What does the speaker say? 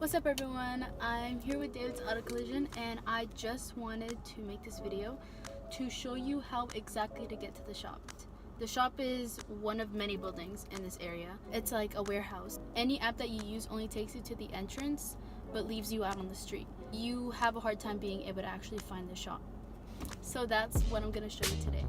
What's up everyone, I'm here with David's Auto Collision and I just wanted to make this video to show you how exactly to get to the shop. The shop is one of many buildings in this area. It's like a warehouse. Any app that you use only takes you to the entrance but leaves you out on the street. You have a hard time being able to actually find the shop. So that's what I'm going to show you today.